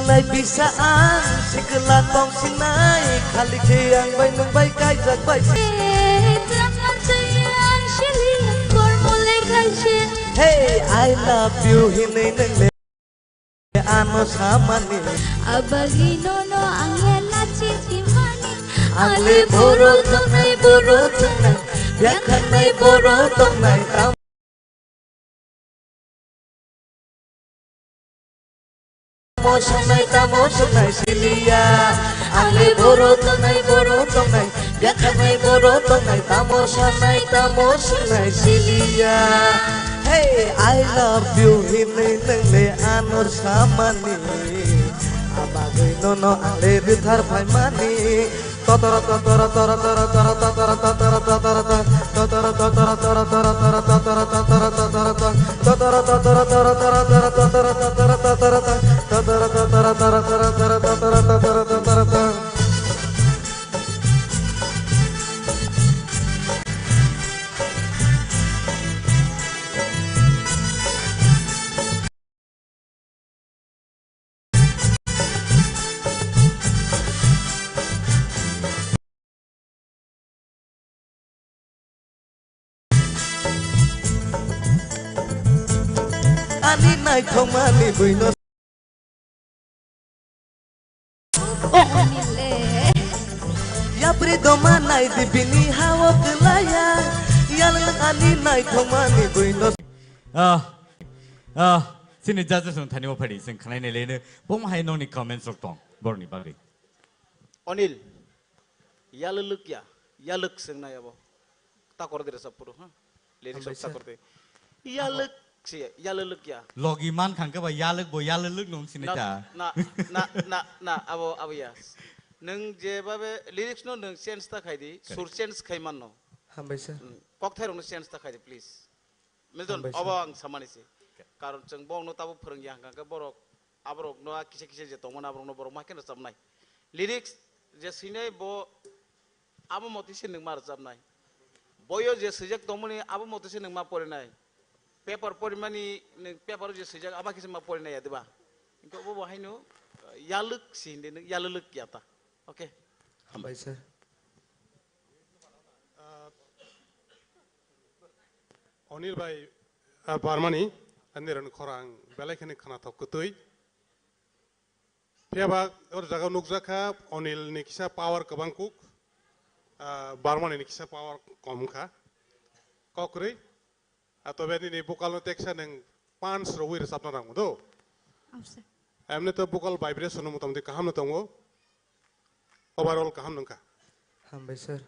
Malalay bisaan si kelatong sinay kali kiyang bay nung bay kay jagbay Hey, I love you hinay nang le ano sama ni Abagino no ang yela chitimani Ale boro tunay Biakan nay boro tunay Tamo sunay silia Ale boro tunay Biakan nay boro tunay Tamo sunay silia Hey, I love you hinay nang le ano sama ni Abagay no ale rithar phai mani Totara totara tara tara tara tara tara tara tara totara totara tara tara tara tara tara tara totara totara tara tara tara tara tara tara totara totara tara tara tara tara tara tara Ani nai thong mani buino Ya brido manai di bini hawa kelaya Ya lang ani nai thong mani buino Sini judges on tani mo padi sing kanai ne lene bom hai no ni comments rok tong borni bagi Onil yaluluk yaluk sing na yabo takor dire sapuru ha lyrics takor te yaluk si yaluluk ya logi man khang ka ba yaluk bo yaluluk nong sini ta na abo ya nung je babe lyrics no nung sense ta khaidi sur sense khaiman no Hambai sir kok thai rong sense ta khaidi please mildon abang samani si karon jeng bong no tabu phorong yang ka borok abrok no kise je tongman abrok no borok makin samnai lyrics je sinai bo abo moti sin nung mar samnai boyo je sejak tongmani abo moti sin nung ma pore nai paper pore mani paper je sejak aba kise ma pore nai ya diba ingko bo haino yaluk sin de yaluluk ya ta okay Hambai sir Onil bai Barmani aniran khorang belai khani khana thok kutui Piaba or jaga nukjaka Onil ni kisa power kabangkuk Barmani ni kisa power komkha kokri atau beni ni vocal no teksa neng pans rowir sapna rang do emne to vocal vibration no mutamdi kaham no tongo overall kaham nangka Hambai sir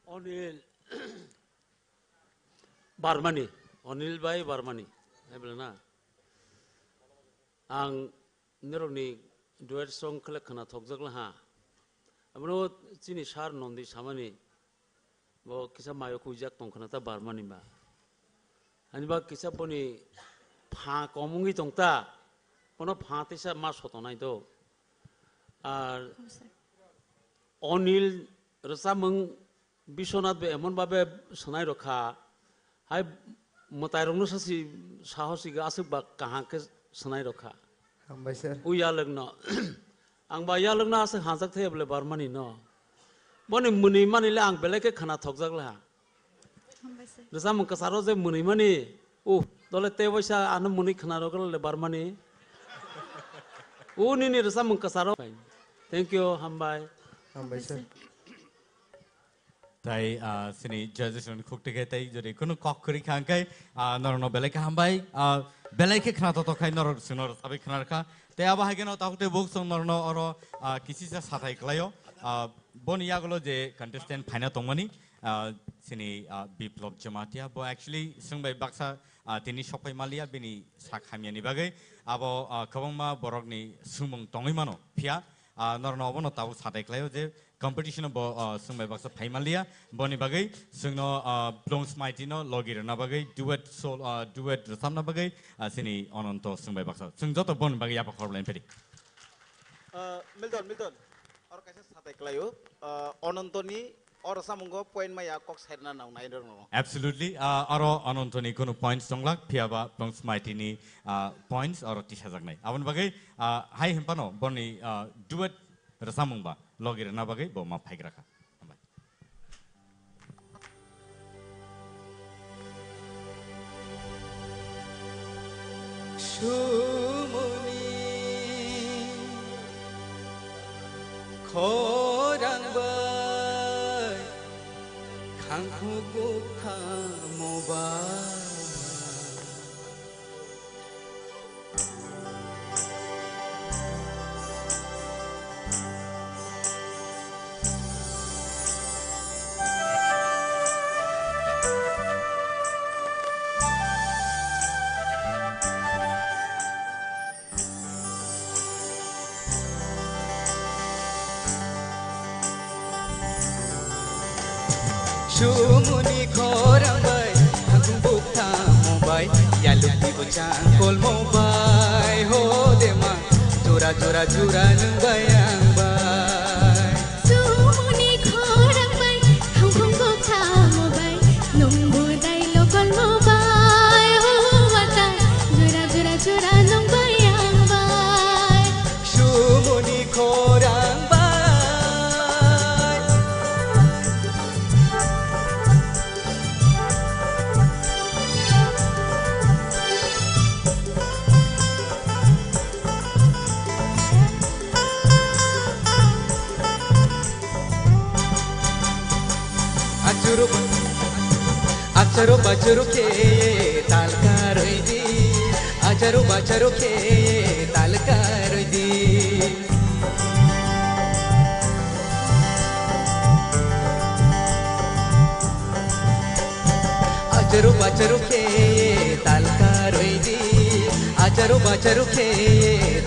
Onil Barmani, Onil Bai Barmani, na. Ang nironi duet song kelak kena thokjak lah. Amno cini shar nondi samani, bo kisah mayo kujak tong kena ta Barmani ba. Ani ba kisah poni pha komungi tong ta, pono pha tisa mas hotonai do. Onil rasa meng bisonat be emon babe sanai rokha. Hai matai rong sasi sahosi ga asuk ba kahang ke sanai rokha Hambai sir uya lagna ang ba ya lagna asuk hansak the bole Barmani no boni muni mani le ang bele ke khana thokjak la rasa mung kasaro je muni mani dole te boisa anu muni khana rokal le Barmani ni rasa mung kasaro thank you Hambai sir tai sini judges on cook te tai jodi kono kok kri khang kai nor no belai ka hambai belai ke khna to khai nor sunor sabi khnar kha te aba ha geno takte book song nor no oro kisi sa sathai klayo bon ya golo je contestant phaina tongmani sini biplop jamatia bo actually sungbai baksa tini sokai malia bini sakhamiani bagai abo kabangma borokni sumung tongoi mano phia nor no bono tabu sathai klayo je competition bo sungbai baksa phaimalia boni bagai sungno blongs maitino logir na bagai duet sol duet samna bagai sini ononto sungbai baksa sung joto bon bagai apa khorlain pedi Milton or kaisa satai klayo onontoni or samungo point maya kok serna nang nai dong. Absolutely. Aro anontoni kono points donglak piaba pongs mighty ni points aro tisha jagnai. Awan bagai hai hempano boni duet rasamung ba logir na bagai bo ma phaik rakha. Shumuni khorang bai khangku gukha moba Shumuni khorang bai khangku gukha mobai yaluki bocang kol mobai ho dema jura jura jura nung bayang bai Sumuni khorang bai khangkhong gokha mobai nungbu dai lokol mobai ho wata jura jura jura nong bayang bai Shumuni khorang bai Acharo bacharo ke talka roidi Acharo bacharo ke talka roidi Acharo bacharo ke talka roidi Acharo bacharo ke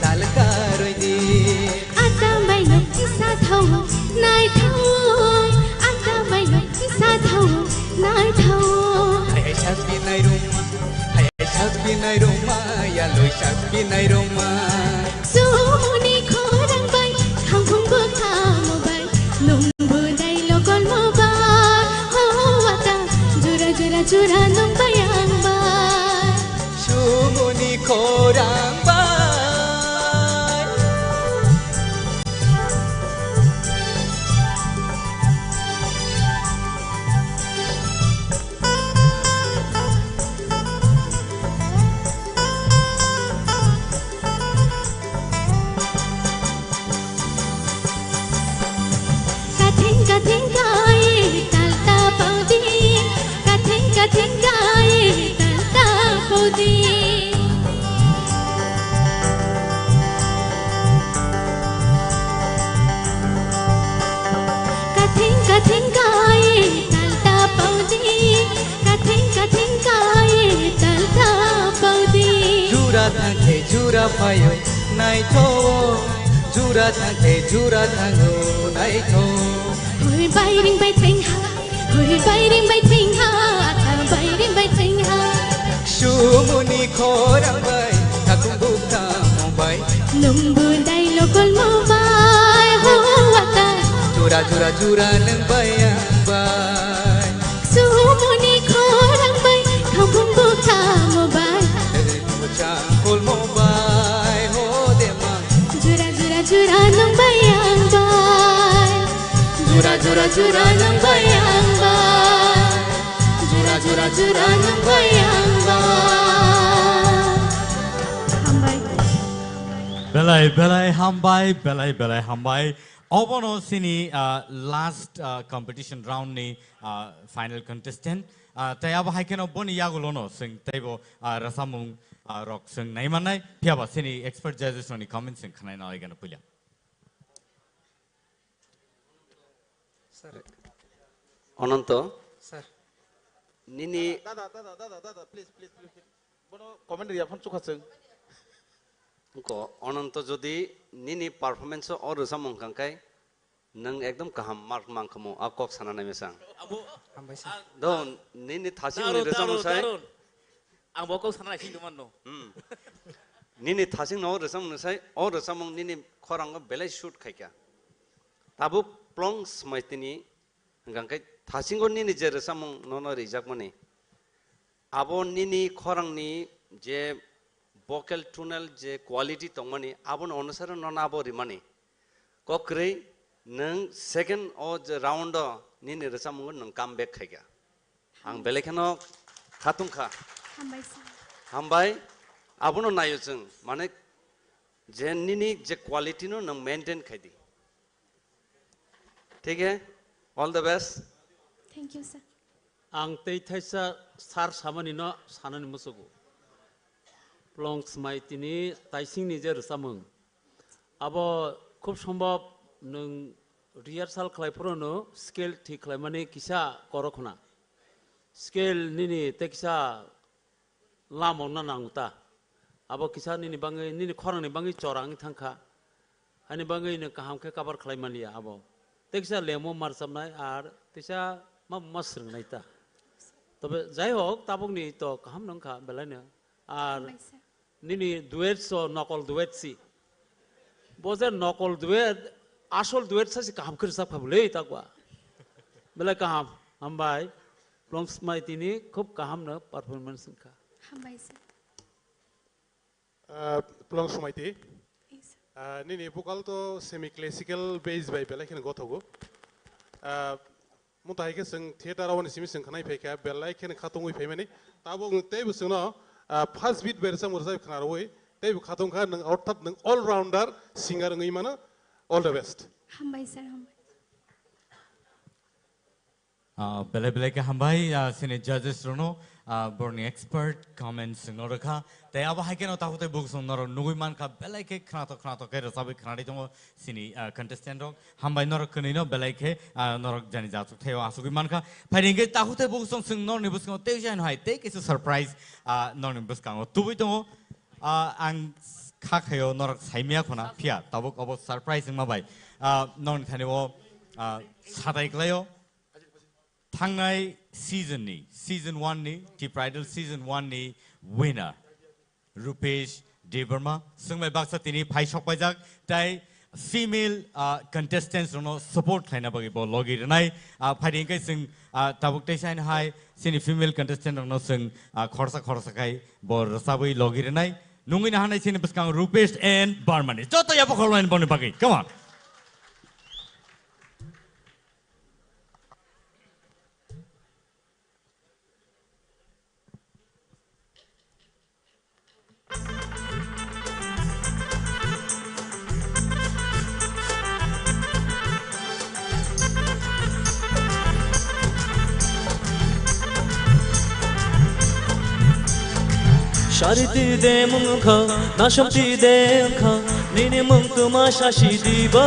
talka roidi Ata mai no isa thau nai thau Ata mai no isa thau nai thau Hai sabinai roma ya loi sabinai roma Sumuni khorang bai khangkhong gokha mobai nungbu dai lokol mobai ho wata jura jura jura nong bayang bai Shumuni khorang bai Katheng kai tal ta paudi Katheng kai tal ta paudi Katheng kai tal ta paudi Katheng kai tal ta paudi Jura thangke jura payo nai tho Jura thangke jura thango nai tho Hoi bai ring bai theng ha Hoi bai ring bai theng ha Ata bai ring bai theng ha Shumuni khorang bai thakung gukha mobai Nungbu dai lokol mobai ho wata Jura jura jura nang bayang bai Sumuni khorang bai khangkhong gokha mobai Bocang kol mobai ho dema Jura jura jura nong bayang bai Jura jura jura nong bayang bai Jura jura jura nong bayang bai Hambai Belai hambai. Obono sini last competition round ni final contestant. Tayaba haikeno boni yagulono sing taybo rasamung rock sing naimanai. Piaba sini expert judges ni comment sing khanai na igana pulya. অনন্ত Sir নিনি দাদা প্লিজ বনো কমেন্ট রিয়া ফোন চুখাছং অনন্ত যদি নিনি performance or রসামং কাংকাই নং একদম কাহাম মার্ক মাংখমো আকক সানা নাইমেসাং hambai sir দন নিনি থাসিং নি রসামসাই আং বকো সানা খিংদমান নো নিনি থাসিং ন রসামসাই অ রসামং নিনি খরাঙ্গ বেলাই শুট খাইকা তাবু প্লং স্মাইতিনি Gangkai thasingo nini je resamung nono rijak mani. Abo nini khorang ni je vocal tunnel je quality tongmani abon onusara nona abo rimani. Kokrei nang second o je round nini resamung nang comeback khaiga. Ang belekano khatung kha. Hambai abono nayo jeng mane je nini je quality no nang maintain khaidi. ठीक है all the best Thank you, sir. ang tei thaisa sar samani no sanani musugu plong smai tini taising ni je samung abo খুব সম্ভব nung rehearsal khlaipro no scale ঠিক khlaimani kisa korokna scale nini tekisa lamong na nanguta abo kisa nini bangai nini khorang ni bangai chorang thangkha hani bangai ne kaham ke cover khlaimani abo tekisa lemo marsamnai ar tisa ma masrang naita তবে যাই হোক তাবুকনি তো কাহাম নংখা বেলাইনো আর নিনি দুয়েট সো নকল দুয়েট সি বজে নকল দুয়েট আসল দুয়েট সাসি কাহাম করে সাপ খাবলে তাকবা বেলা কাহাম হামবাই প্লংস মাই তিনি খুব কাহাম ন পারফরম্যান্স নংখা হামবাই স্যার প্লং সময়তে নিনি ভোকাল তো সেমি ক্লাসিক্যাল বেস বাই বেলাইখানে গথগো मुताहिके जों थिएटाराव निसिम जों खानाय फैखा बेलाय खेन खातंगै फैमानि ताबो तेबो जोंनो फार्स्ट बिट बेरसा मुरसा खानारवै तेबो खातंखा नों अर्थात नों ऑल राउंडर सिंगार ngै मानो ऑल द बेस्ट हामबाय सर हामबाय बेले बेले के हामबाय सिने जजेस रोनो borni expert comments norokha te aba haike no tahute books nor nuguiman ka belai ke khnato ke sabi khnadi tomo sini contestant rok hambai nor khni no belai ke norok jani jatuk theo asugiman ka pharinge tahute books sing nor ni bus ko te jan hai te kisu surprise nor ni bus ka tubui tomo ang kha khayo norok saimia khona phia tabuk obo surprise ma bai nor ni thani o sadai klayo थांनाय season 1 नि tip Rydal season 1 नि winner रुपेश देवर्मा संबाय बाक्सा तिनी फाइसक बायजाक ताइ female contestants no support खाइना बगि ब लगिरनाय फाइदिं कै जों ताबुक दैसाइन हाय सिनि female contestant नो जों खरसा खाय ब रसाबै लगिरनाय नुंगिना हानाय सिनि बसकां रुपेश एन्ड बर्मानि जत याबो खलवाइन बने बागि कम on शारिति दे मुंखा नाशमति दे खा निने मुंग तुमा शाशी दीबा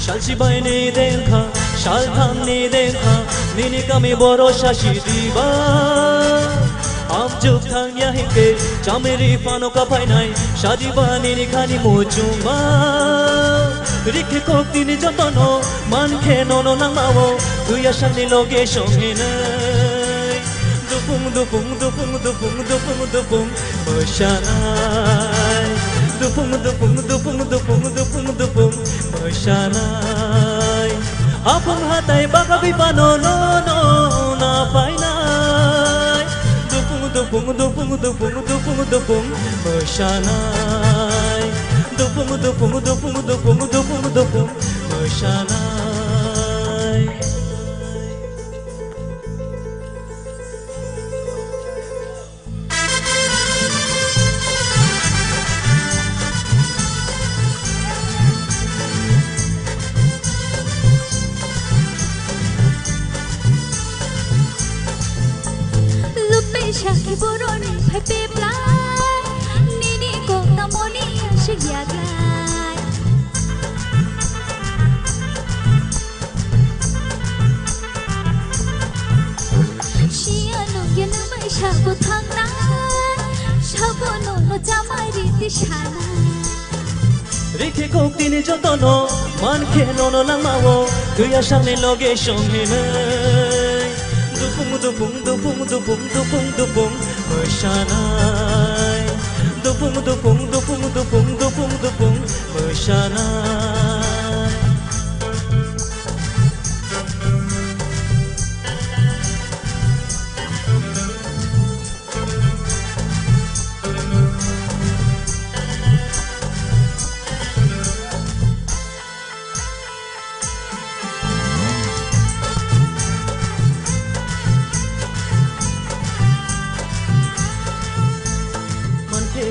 शालची बायने दे खा शाल थांगने दे खा निने कमी बोरो शाशी दीबा आप जुग थांग या हिके चामेरी पानो का फाइनाई शादी बानी निखानी मोचुंगा रिखे कोक तिनी जतनो मान खे नोनो नामावो तुया शानी लोगे शोंगे नै दुपुंग दुपुंग दुपुंग दुपुंग दुपुंग दुपुंग मशानाय दुपुंग दुपुंग दुपुंग दुपुंग दुपुंग दुपुंग मशानाय आपन हाताय बागा बिपानो नो नो ना पाइनाय दुपुंग दुपुंग दुपुंग दुपुंग दुपुंग दुपुंग मशानाय दुपुंग दुपुंग दुपुंग दुपुंग दुपुंग दुपुंग मशानाय lupe shaki boroni phepe plai nini ko namoni ashiyaglai shiano yenamai shabu thangnai shabono no jamai riti shana रिखे कोक तिनी जतनो मान खे नोनो नामावो तुया शानी लोगे शोंगे नै दुपुंग दुपुंग दुपुंग दुपुंग दुपुंग दुपुंग मशानाय दुपुंग dupung Mosaनाय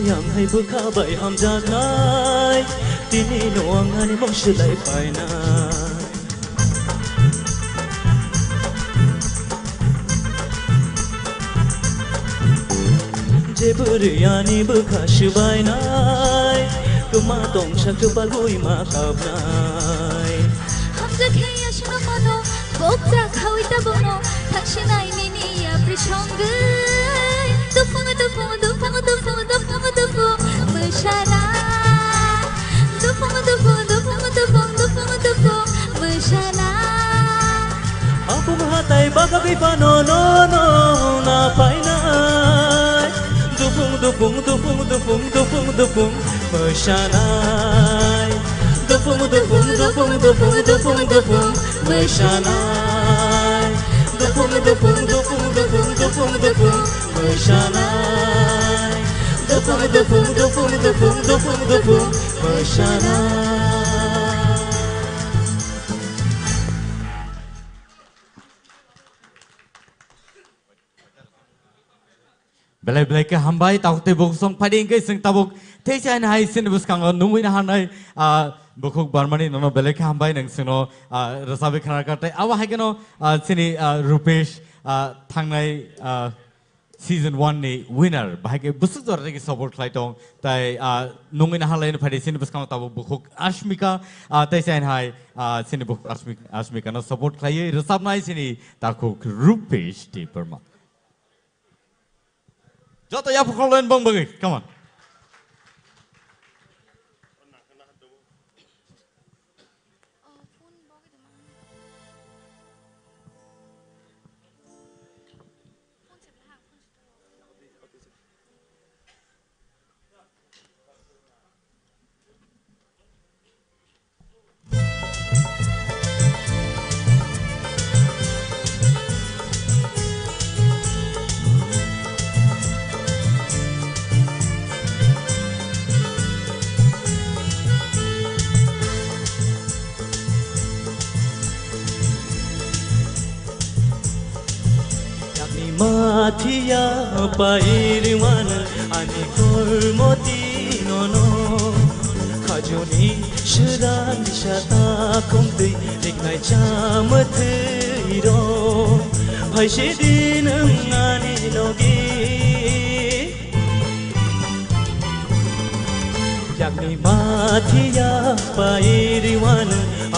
yang hai bukabai hamjanai tini noangani mongsulai paina jeburiani bukashubainai kuma tongsha kepalgui makabnai hamza khaya shino mano bokta khawita bono thaksinai miniya prishongai dupung Mosaनाय dupung Mosaनाय Apung hatai bagabi pano no na painai dupung Mosaनाय dupung Mosaनाय dupung Mosaनाय dupung Mosaनाय belai ke hambai tahu tebuk song pading ke sing tabuk teisa na hai sin buskang nungui na hanai bukuk barmani nono belai ke hambai nang sino rasabe khana kate awa hai keno sini rupesh thangnai season 1 ni winner bahai ke busuk jor ki support klai tong tai nungui na halai na phadi sin buskang tabuk bukuk ashmika teisa na hai sini bukuk ashmika no support klai rasab nai sini takuk rupesh di perma Jota ya pukulain bang bagi, come on. Mathia pairwan ani kormoti nono khajoni shran shata kumdei ignai chamathiro bhaise din ngani logi yakni mathia pairwan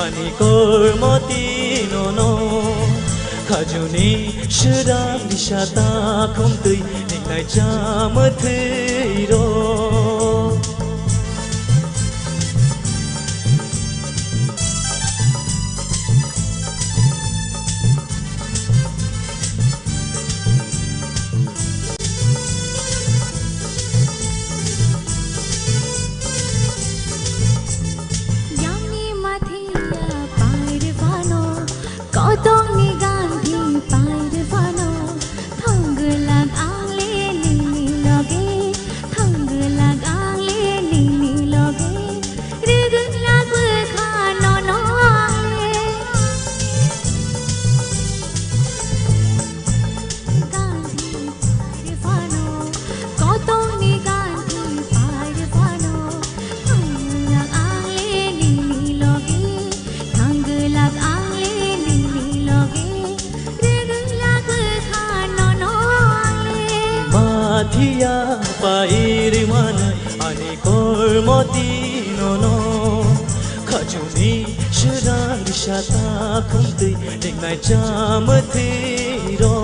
ani kormoti nono khajuni shram dishata kumtui niklai chamathiro Yamni mathiya pairvano kotong ni pairvano thanglag angle lini loge thanglag angle lini loge riglag khano no gandhi pairvano kotong ni gandhi pairvano thanglag angle lini loge thanglag angle lini loge Mathia pairwan ani kormoti nono khajuni shran dishata kumtui niklai chamathiro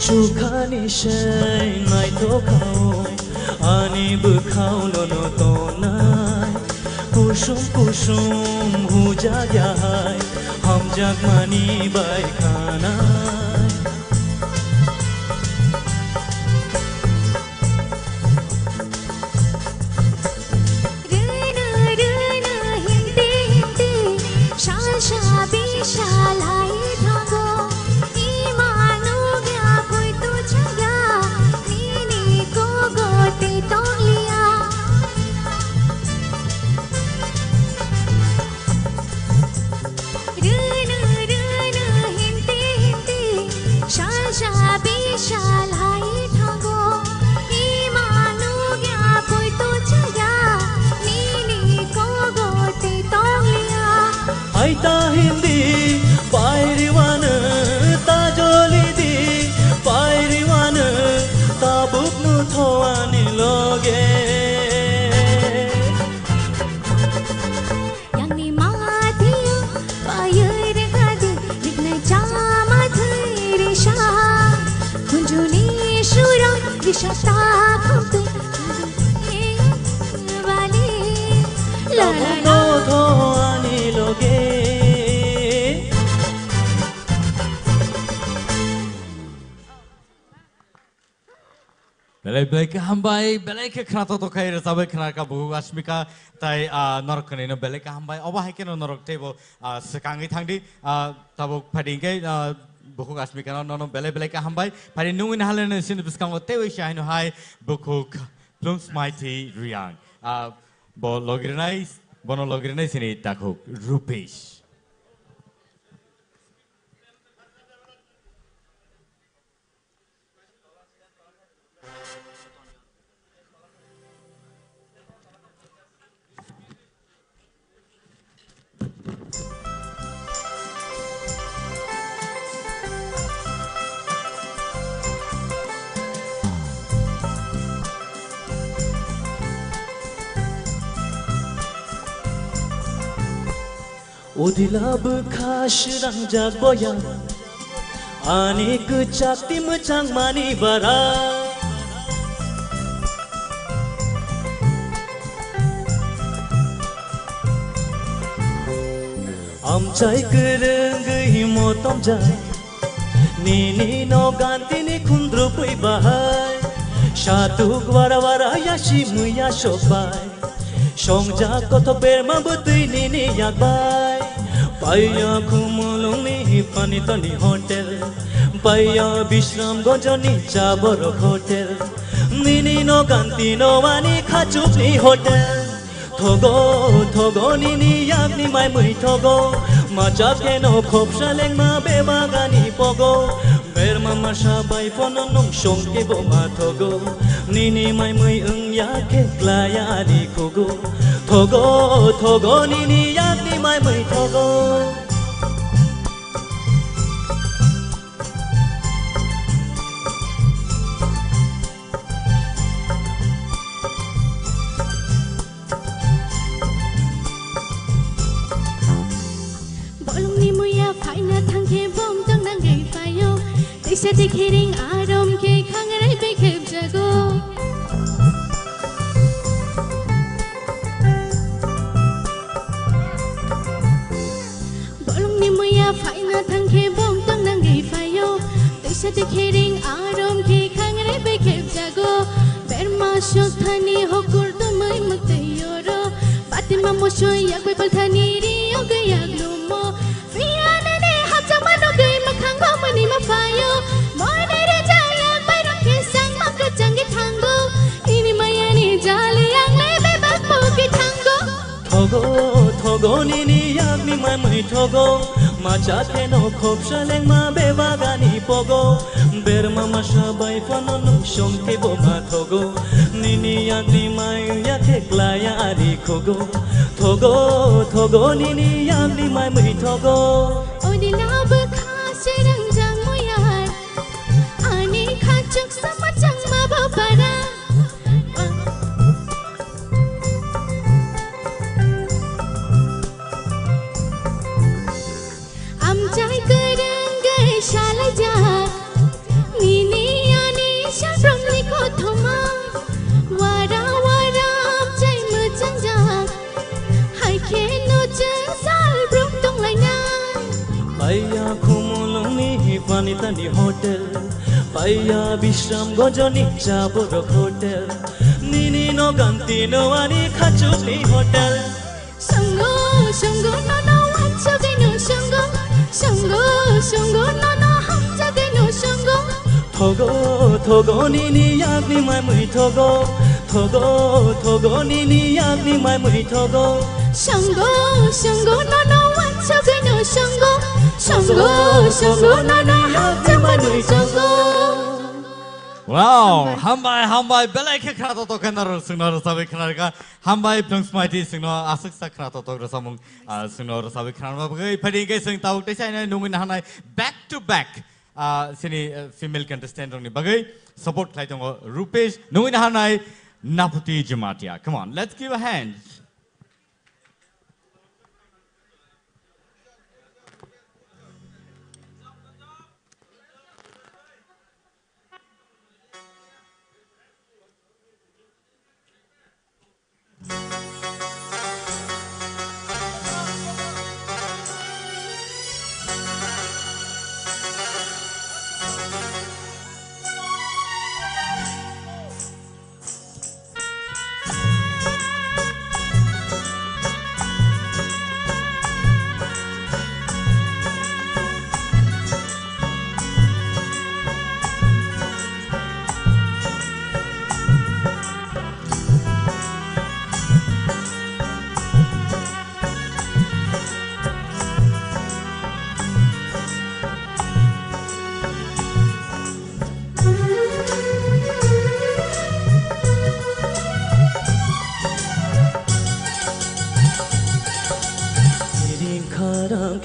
Chukani shai nai to khao Ani bukhau nono tonai Kusum kusum hujayai Ham jagmani bai khanai Aita hindi pairiwana ta joli di pairiwana ta buknu thoani loge Yang ni mathiyo payir gadi lignai chama thiri sha kunjuni shura rishata khumte wali la la buknu thoani loge Belai belai ke hambai, belai ke kena to kai resabai kena ka buku asmika tai norok kene no belai ke hambai. Oba hai kene norok tebo sekangi thangdi tabo pading ke buku asmika no belai belai ke hambai. Padi nungin halen sin biskang o tewe shai no hai buku plums mighty riang. Bo logrinai bono logrinai sini takuk rupesh. Odilab khash rangjak boya Anik chaktim chang mani bara Am chai kereng himotom jai Nini no ganti ni kundru pui bahai Shatuk wara wara yashi muya shopai Songja koto berma butui nini yakbai Paya kumulung ni panitani hotel Paya bishram gonjoni chaborok hotel Nini no ganti no wani khachuk ni hotel Thogo thogo nini yakni mai mui thogo Majap ke no khop shaleng ma bebagani pogo Berma masha bai pononong shongke bo ma thogo Nini mai mui yakhe klaya adi kogo Thogo thogo nini yakni mai mui thogo Bolong ni muya phai na thang ke bom tang nang gai payo Tisa te khering arom ke khangarai pe khep jago Bolong ni muya phai na thang ke bom tang nang gai payo Tisa te khering arom ke khangarai pe khep jago Berma shok thani hokur to mai makte yoro Fatima mosho yak pe pal thani ri og yak lumo Fiana ne hap chak mano gai makhang ba mani ma payo Mone re jaya pai ro ke sang mak changi thango Ini maya ni jali yang le be bak mo ki thango Thogo thogo nini yakni mai mui thogo Macha ke no khop shaleng ma bebagani pogo Berma masha bai pononong shongke bo ma thogo Nini yakni mai yakhe klaya adi kogo Thogo thogo nini yakni mai mui thogo Odilab khas rang jang moyar Ani khachuk sama chang ma bapara Am chai kerang gai shala ja Nini ani shal from ni ko thoma তানি হোটেল পাইয়া বিশ্রাম গজনী যাবর হোটেল নিনি নগান্তি নোয়ারি খাচুলি hotel Sunggo, sunggo, no, no, once again, no, sunggo. Sunggo, sunggo, no, no, once again, no, sunggo. থগো থগো নিনি আগনি মাই মুই থগো থগো থগো নিনি আগনি মাই মুই থগো Sunggo, sunggo, no, no, once again, no, sunggo. Sunggo, sunggo, no, no, once again, no, sunggo. Wow, hambai belai ke khana to kenar singno sabai khanar ka hambai plungs mighty singno asuk sa khana to samung singno sabai khanar ba gai phadi ge sing tau te sai na nungin hanai back to back sini female contestant ni bagai support khai tong Rupesh nungin hanai Naputi Jumatia. Come on, let's give a hand.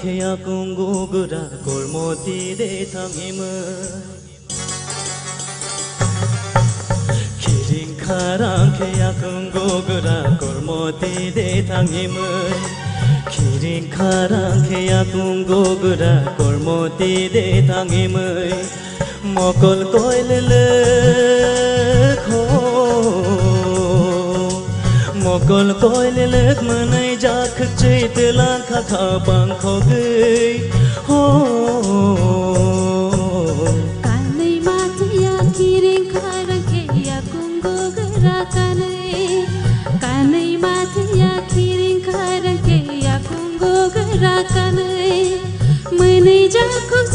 Kaya kung gugura kormoti de tangima Kiring karang kaya kung gugura kormoti de tangima Kiring karang kaya kung gugura kormoti de tangima Mokol koilele ko Mokol koilele manai jak chitla kha bang khogai ho Kanai matiya kiring kharang ke ya kungo gara kanai Kanai matiya kiring kharang ke ya kungo gara kanai Manai jakuk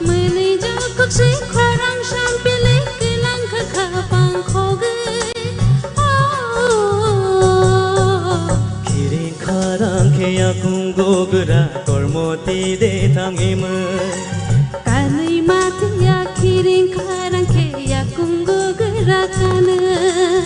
Manai jakuk se kharang shampile kilang kha bang khogai Kaya kung gugura kormoti de tangima Kanai matiya kiring kharang ke ya kungo gara kanai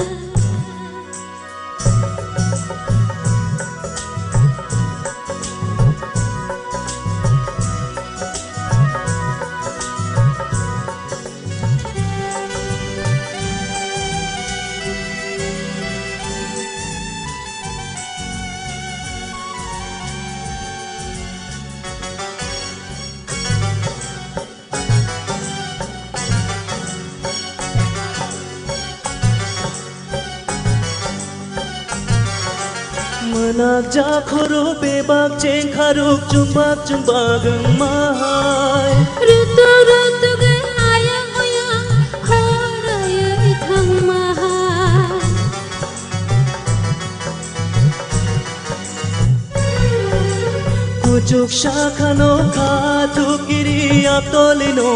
Manak jakhoro bebak ceng kharuk jumbak jumbageng mahai Rutu rutu ge ayang oyang khoraya ithang mahai Kujuk shakhano khatu kiri atolino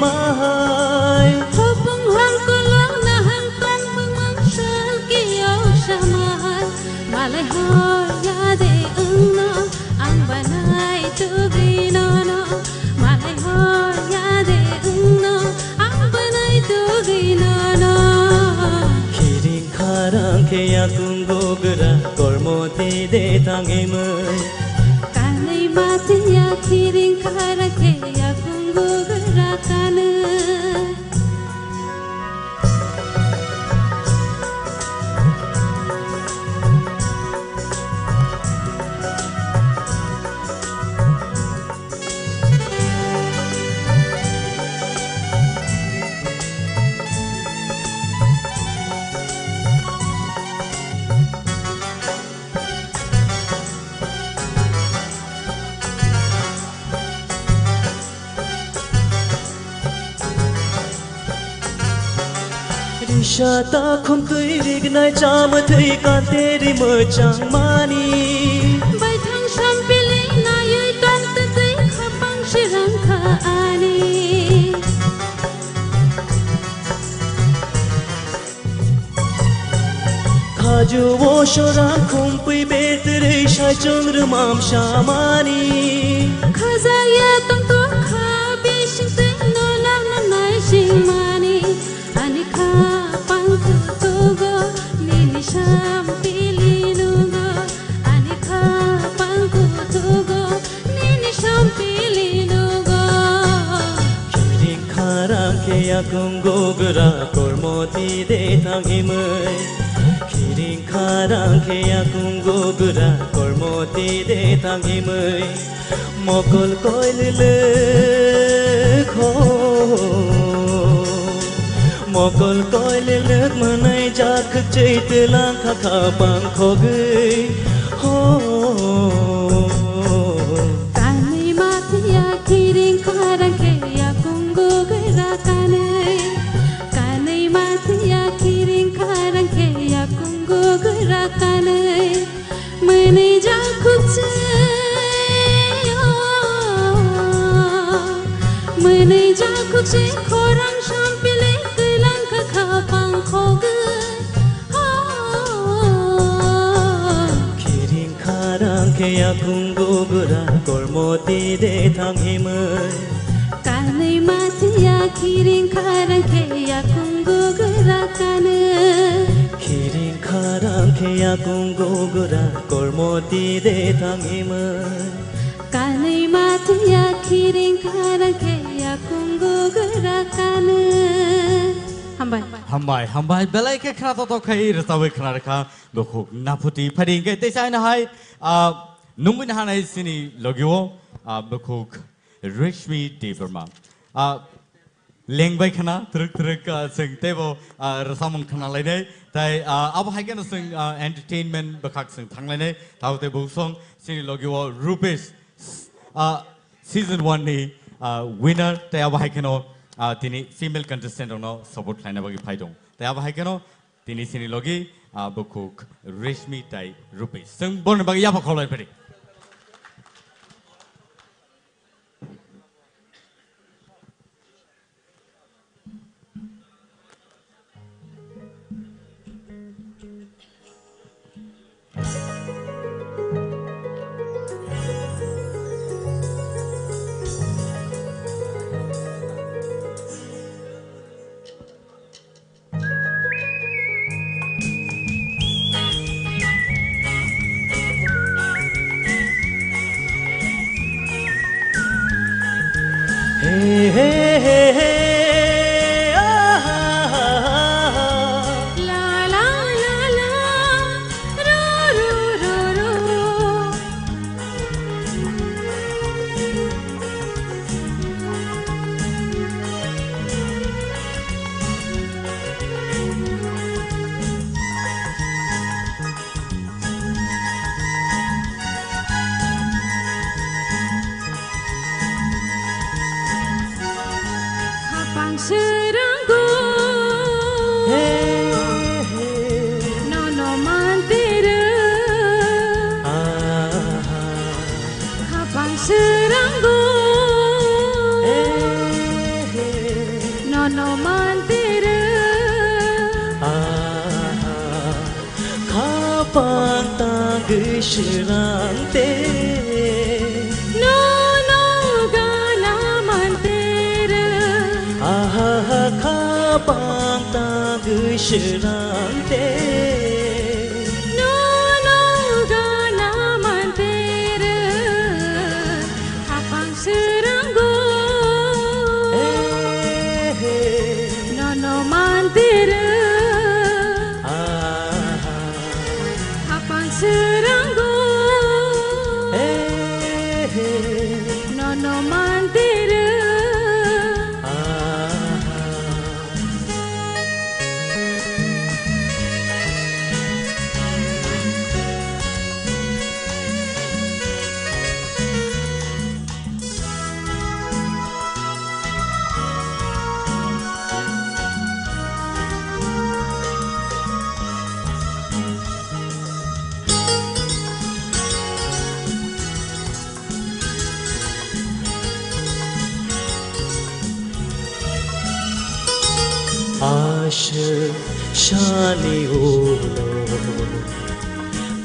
mahai Hopung hang kolong nahan tong memangsal kiyo samahal Malay hoya de engno ang banay tugino no Malay hoya de engno ang banay tugino no Kiring kharang kaya kung gugura kormoti de tangima Kanai matiya kiring kharang ke ya kungo gara kanai Rishata khumtui rignai chamatui kanteri machang mani Bai thang shampili na yui kanta tui khapang shirang kha ani Khaju wo shorang khumpui betere shai chungramam shamani Khazaya tong to kha bishing tui no lang na nai shing mani Ani kha pang tu togo nini shampili nugo Ani kha pang tu togo nini shampili nugo Kiring kharang ke akung gogura kormoti de thangimai Kiring kharang ke akung gogura kormoti de thangimai Mokol koilile kho Mokol koilile manai jak chaitlang kha pang khogai ho Kanai matia kiring karang ke akung gogura kanai Kanai matia kiring karang ke akung gogura kanai Mane jakutse Mane jakutse khorang shampile tuilang ka khapang khogai Kiring kharang ke akung gogura kormoti de thangimai Kanai matia kiring karang ke akung gogura kanai Kiring kharang ke akung gogura kormoti de thangimai Kanai matia kiring karang ke akung gogura kanai Hambai belai ke khana to khai rasawe khana rakha bokhuk naputi pharing ke tesai na hai nungmin hanai sini logyo bokhuk Rishmi Devarma lengbai khana truk sing tebo rasamung khana lainai tai abo haiken sing entertainment bakhak sing thanglai taute bo song sini logyo Rupesh season 1 ni winner tai abo haikeno tini female contestant ono support laina bagi phaidong tai abo haikeno tini sini logi bokhuk Rishmi tai Rupesh sing bon bagi yapa kholai phari Hey hey hey hey La la la la ro ro ro ro Hapang seranggo Nono mantira Hapang seranggo Nono mantira Kapang tangishirang te Nono gana mantira Kapang tangishirang te Nono gana mantira Hapang seranggo Nono mantira Hapang seranggo Nono mantira Aşık şani olo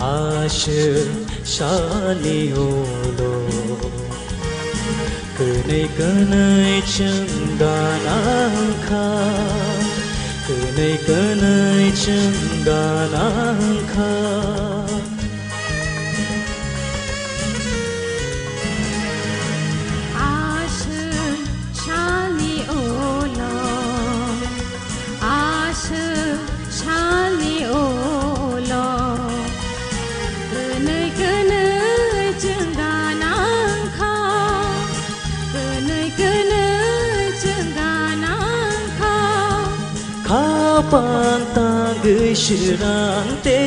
Aşık şani olo Kenai kenai cenggan angka Kenai kenai cenggan angka Aşık şali olo Aşık şali olo Kenai kenai cenggan angka Kenai kenai cenggan angka Kapan tanggai serang te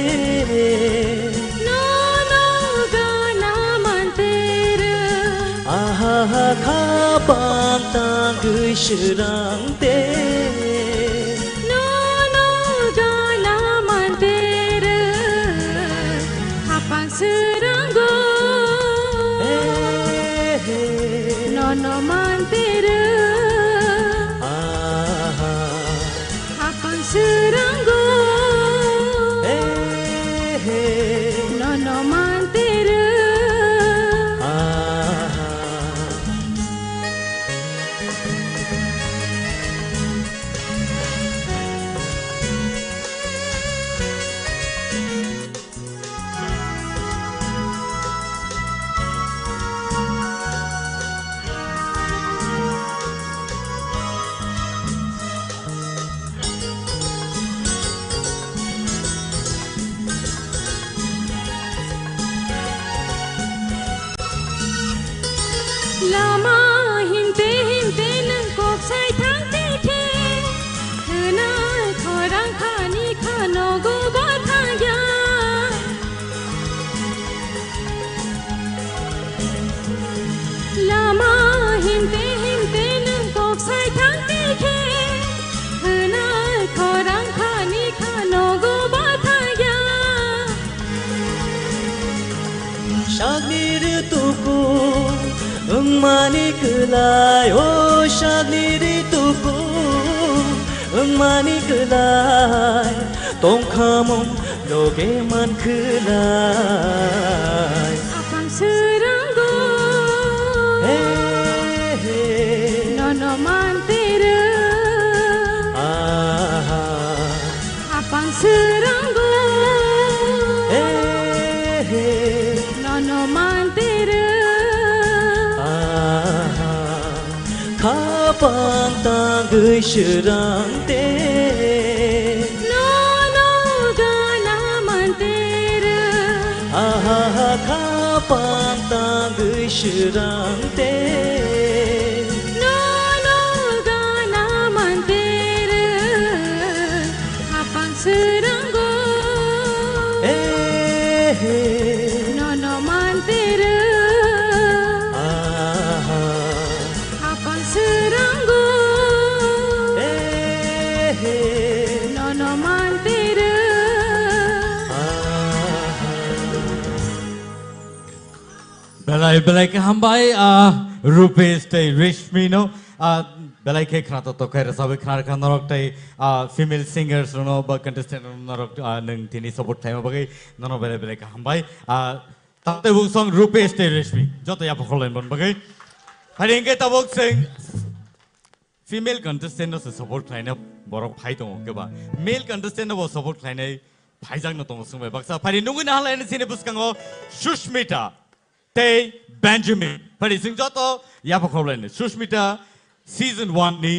Nono gana mantera Aha kapan tanggai serang te Nono gana mantera Hapang seranggo Nono mantera Aha Hapang seranggo Nono mantera Aha Lama hinte hinte nang kok sai thang te the Khana khorang khani khano go ba thaya Lama hinte hinte nang kok sai thang te the Khana khorang khani khano go ba thaya Shagnir tuku Mani kelai Oh shagnir tuku Mani kelai Tong kamong loge man kelai Apang seranggo Nono mantera Aha Apang seranggo Nono mantera Aha Kapan tanggai serang te Nono gana mantera Aha kapan tanggai serang te Nono gana mantera Apang seranggo Nono mantera Aha Apang seranggo Nono mantera Belai ke hambai Rupesh tei Rishmi no belai ke khana to kai rasabe khana kan norok tei female singers no ba contestant norok nang tini support time bagai nono belai ke hambai tate buk song Rupesh tei Rishmi joto ya pokholen bon bagai haringke tabok sing female contestant no support line borok phai tong ke ba male contestant no support line phaijang no tong sungbai baksa phari nungu na hala sine buskango Sushmita tei Benjamin phari sing joto ya pokholen Sushmita season 1 ni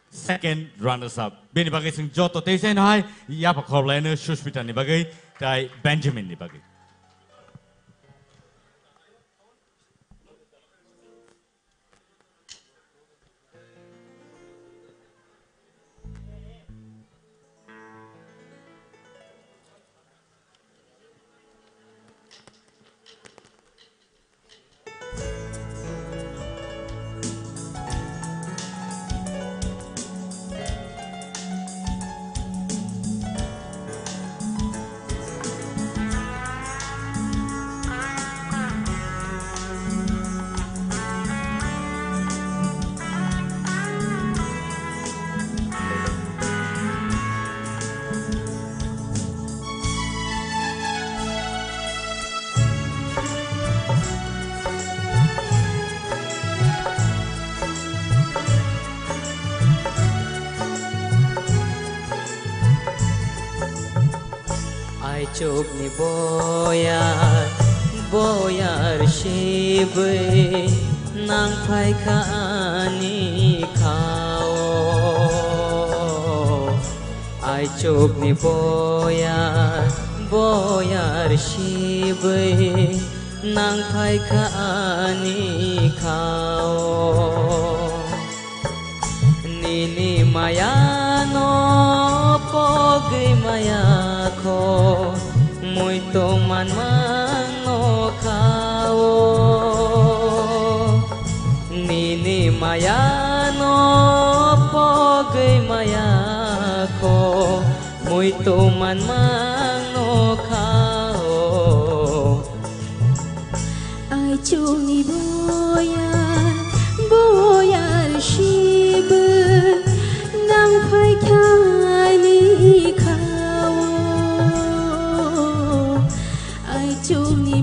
second runners up beni bagai sing joto tei sai nai ya pokholen Sushmita ni bagai tai Benjamin ni bagai ai chụp ni boyar shibe nang phai khani khao ai chụp ni boyar shibe nang phai khani khao nini maya no pogi maya kho mui to man no khao nini maya no pogi maya kho mui to man no khao ai chung ni boyar shibe nang phai khani khao ai chung ni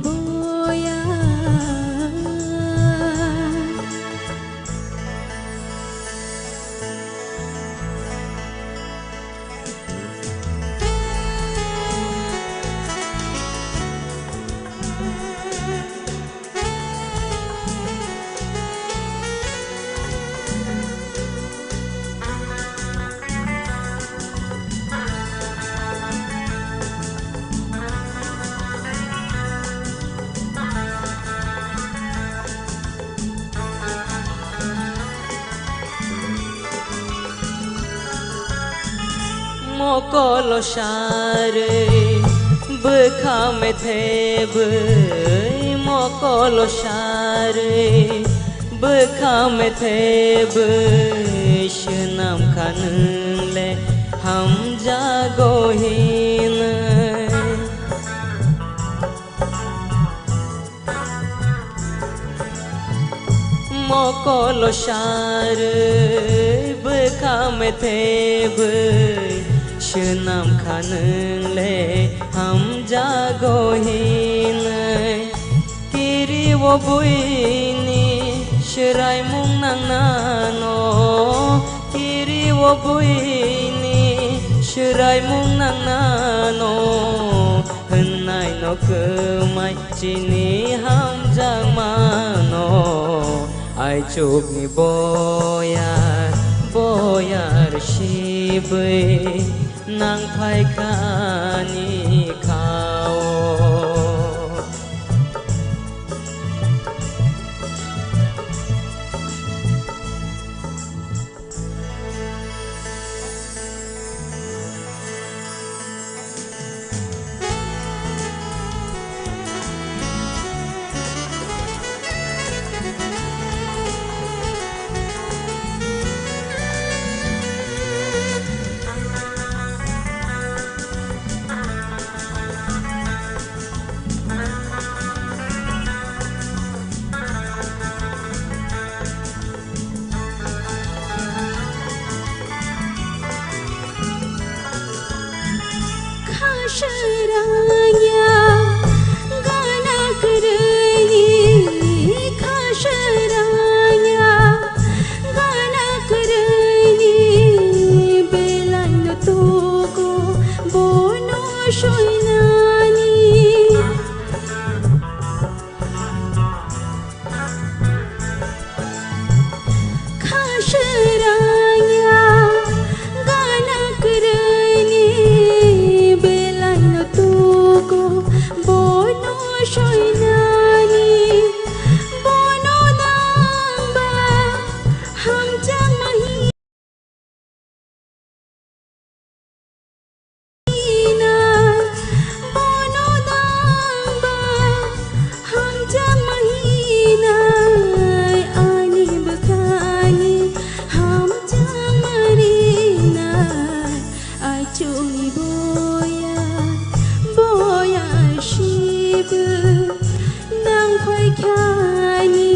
mokolo share bekha me theb mokolo share bekha me theb shnam khan le ham jago hin mokolo share bekha me theb shnam khan le ham jago hin kiri wo buini shrai mung nang nano kiri wo buini shrai mung nang nano hnai no kumai chini ham jang mano ai chuk ni boyar shibe nang phai khani khao khasharanya gana karani khasharanya gana karani belan to ko bono shoinani khasharanya gana karani bono shoinani bono damba ham jang mahina bono damba ham jang mahina ani bakhani ham jang marina ai chuni boyar shibe nang phai khani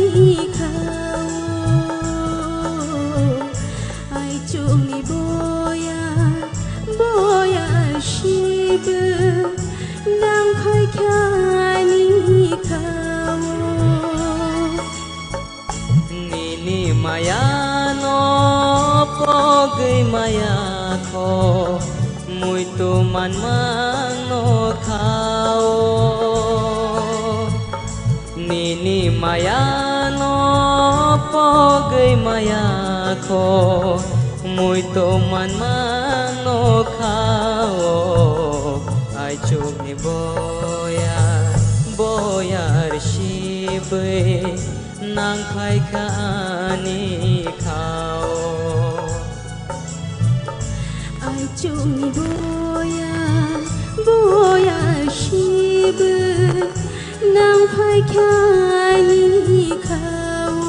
khao ai chung ni boyar shibe nang phai khani khao nini maya no pogi maya kho mui muito man mano khao nini maya no pogai maya ko muito man mano khao ai chung ni boyar shibe nang khai khani khao ai chung boya shib nang phai khani khao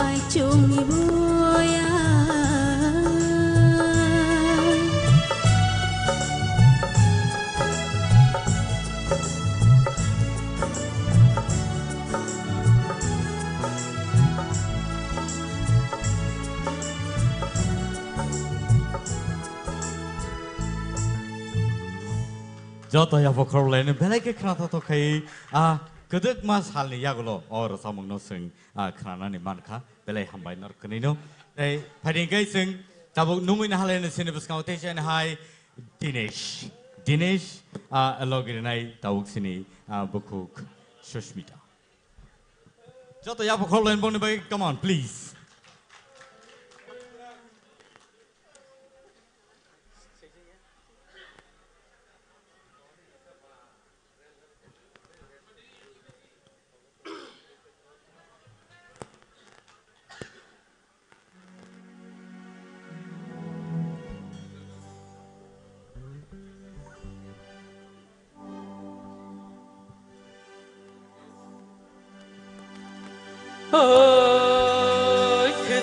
ai chung boya Jota ya pokor lain belai ke kerana tu kai kedek mas hal ni ya golo or samung no sing kerana ni man kha belai hambai nor kenino eh pada kai sing tabuk numuin hal ni sini buskau tejan hai Dinesh alogir nai tabuk sini bukuk Sushmita Jota ya pokor lain bong ni bagi come on please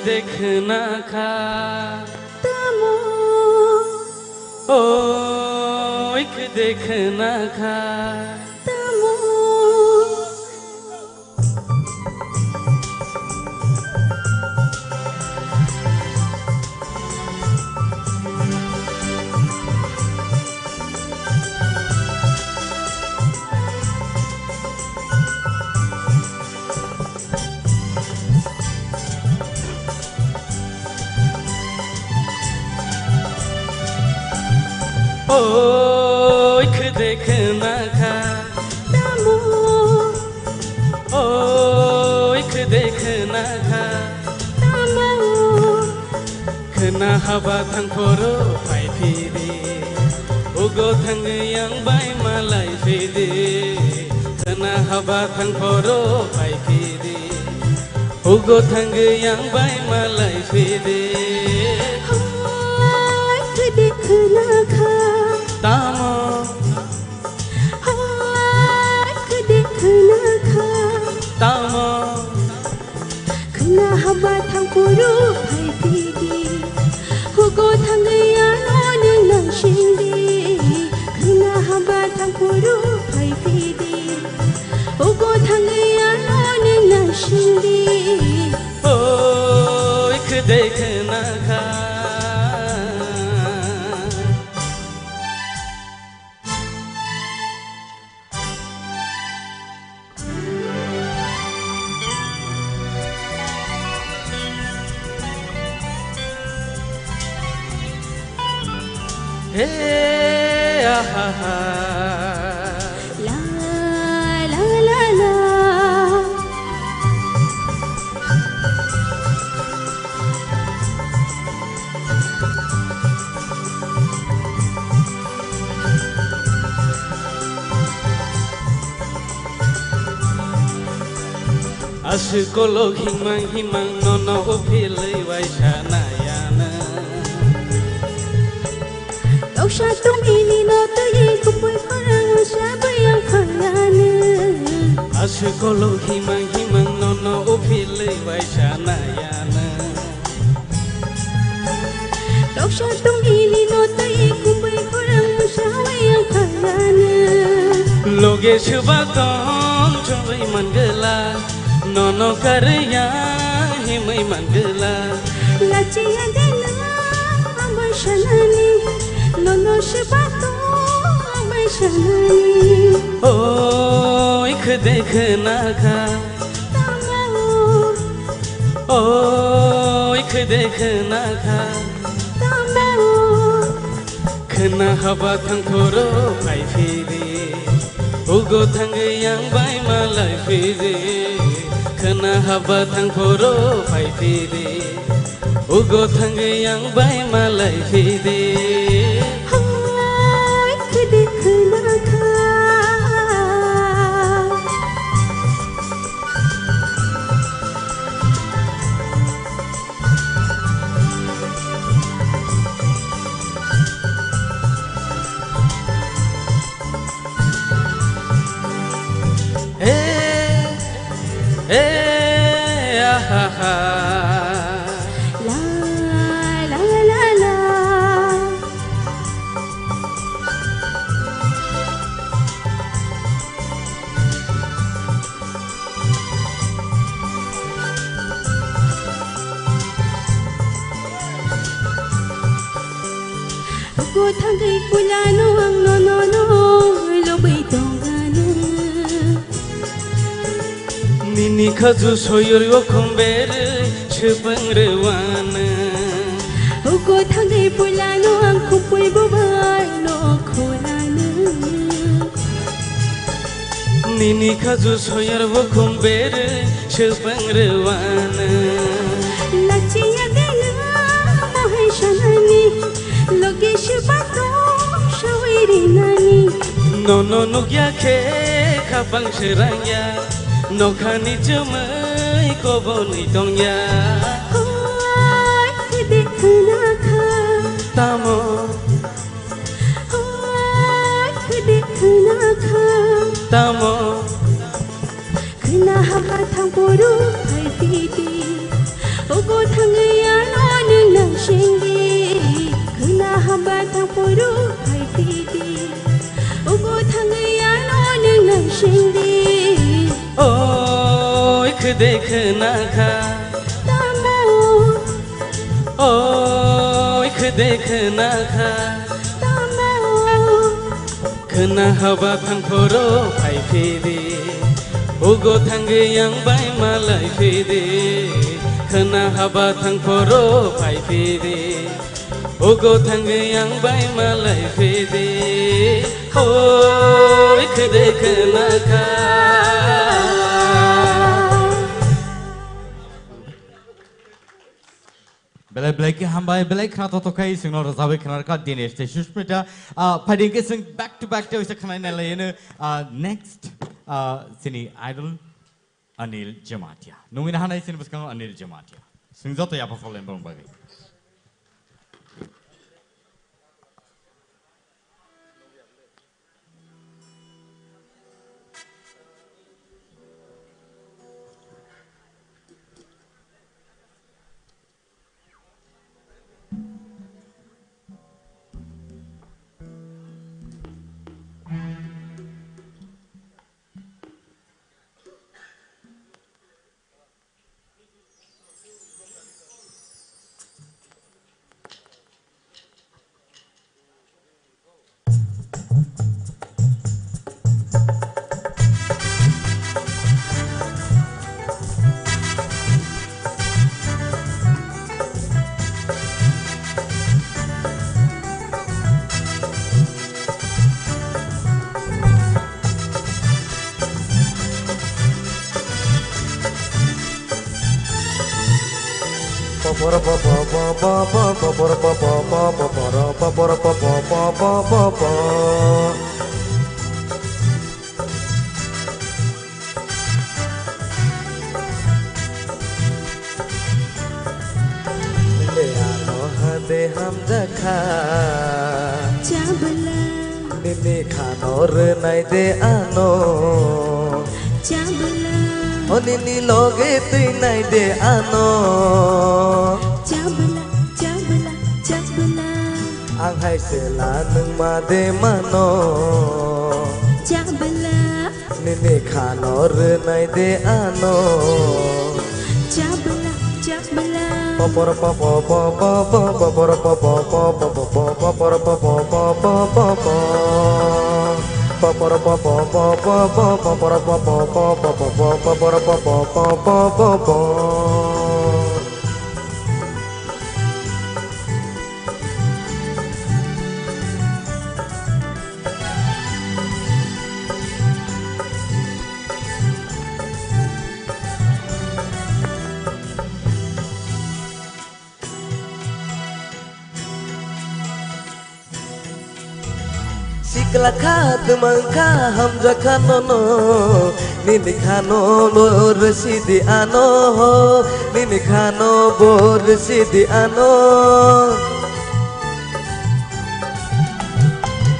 देखना खा tamo एक देखना खा tamo एक देखना खा tamo एक देखना खा tamo kena haba thang poro pai phidi ugo thang yang bai malai phidi kena haba thang poro pai phidi ugo thang yang bai malai phidi ek dekhna kha tamo ek dekhna kha tamo khna haba thang poro phai pidi hugo thang ya no ning nang shindi khna haba thang poro phai pidi hugo thang ya no ning nang shindi एक देखना खा Hey, la la la la Asykolog himang nono upilay way sanayana Kau syatung ini no tuyi kumpul korang siapa yang kayana Asykolog himang nono upilay way sanayana Kau syatung ini no tuyi kumpul korang siapa yang kayana Loge syubatong cobai manggela Nono karya himay manggela Laci adena amai shanani Nono shibato amai shanani Oh, ik देखना खा Tamo Oh, ik देखना खा Tamo khana haba thang thoro phai phiri ugo thangai yang bai malai phiri khana haba thang thoro phai phiri ugo thangai yang bai malai phiri Cô thang cây pula no ang no no no lo bay tongana Nini khaju soyor yo khomber chupang rewana Cô thang cây pula no ang kupul bobai no khorana Nini khaju soyor yo khomber chupang rewana Lachiya dena mohe shanani Logesh bato shawiri nani No no no kya khe khapang sheranya no khani chumai ko boni tongya Hoy dekhna kha tamo Hoy dekhna kha tamo khna haba thang poru phai piti Ogo thang ya no nang nang shingi khna haba thang poru phai piti Ogo thang ya no nang nang shingi oi khna kha tamo oi khna kha tamo khna haba thang poro phai phiri ugo thang yang bai malai phiri khna haba thang poro phai phiri ugo thang yang bai malai phiri oi khna kha Belai belai ki hambai belai khana to kai sing no razabe khana ka dinesh te shushmita fighting ke sing back to back te oisa khana na lene next sini idol Anil Jamatia numina hanai sin buskang Anil Jamatia sing joto ya perform bang bagi हम जखा Chabla निने खानोर नाइ दे आनो Chabla ओ निनी लोगे तुई नाइ दे आनो Chabla Chabla Chabla आंहाय सेला नों मा दे मानो Chabla निने खानोर नाइ दे आनो Chabla Chabla Papara papa papa papara papa papa papara papa papa papa papara papa papa papara papa papa papara papa papa Sikla khat mangka hamza khanono nini khano bor sidi ano nini khano bor sidi ano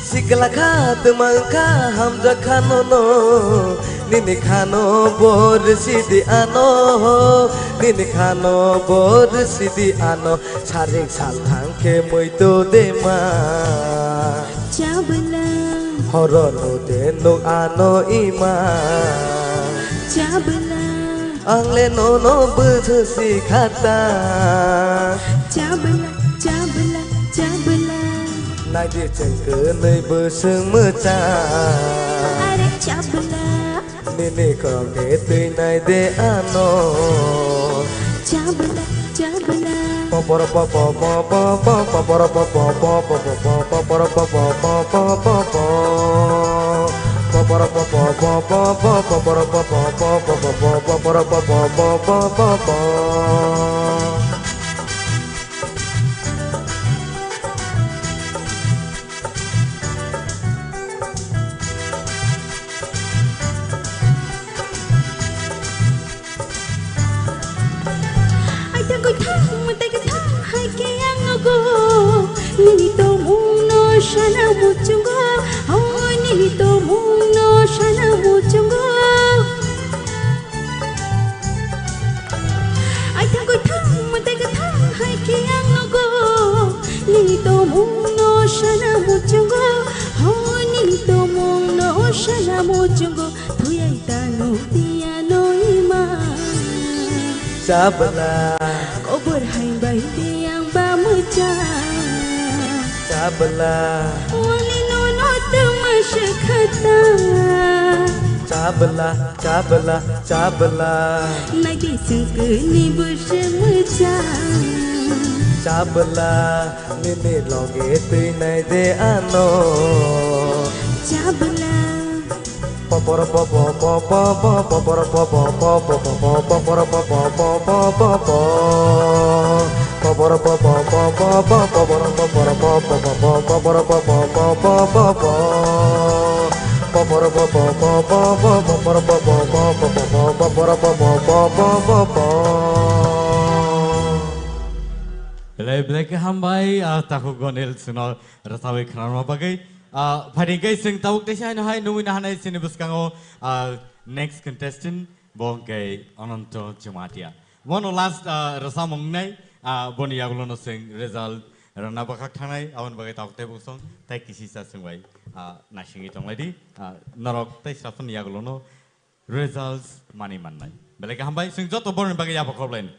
Sikla khat mangka hamza khanono nini khano bor sidi ano nini khano bor sidi ano saring salhang ke muito dema Chabla Horono denok ano ima Chabla Angle nono berthesi kata Chabla Chabla Chabla Nai dia cengke nei berseng meca Are Chabla Nini kau de tui nai de ano Chabla Chabla Poporo popo popo popo poporo popo popo popo poporo popo popo popo Poporo popo popo popo poporo popo popo popo poporo popo popo popo Nilito muno shana muchungo Oh nilito muno shana muchungo Ai thang koi thang matai ka thang hai ki ang logo Nilito muno shana muchungo Oh nilito muno shana muchungo Tuyai tanu tiano ima Sabla Kobor hai bai tiang ba mecah Sabla Wali nono tamasha khata Sabla Sabla Sabla Nagi sungkuni bersemaja Sabla Nini loge tui nai de ano Chabla Poporo popo popo popo poporo popo popo popo poporo popo popo popo Poporo popo popo popo poporo poporo popo popo poporo popo popo popo Poporo popo popo popo poporo popo popo popo poporo popo popo popo Belai ke hambai tahu gonel sunal rasawi khanar bagai Pari guys sing tawuk desai no hai numi nahanai sini buskango next contestant bongkai Ananto Jumatia. One last rasamong nai boni yagulono sing result rana bakak thanai awan bagai tawuk te busong tai kisi sa singwai nasingi tong lady narok tai sasun yagulono results mani manai. Belai ke hambai sing joto born bagai apa koblen.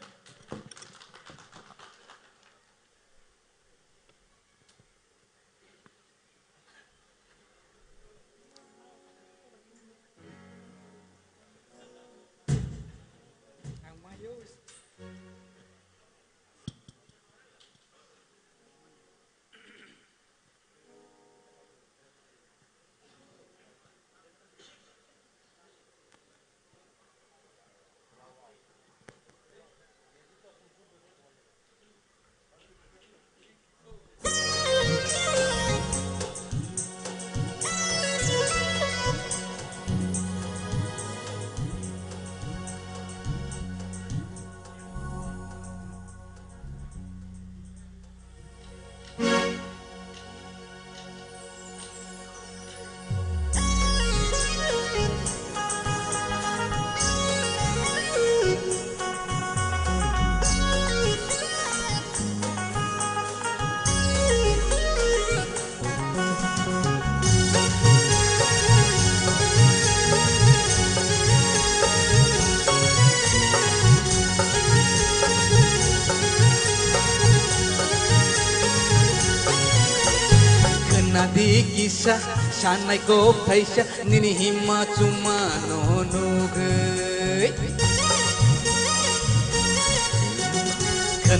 Nadi kisah shanai ko paisa nini hima cuma nonugai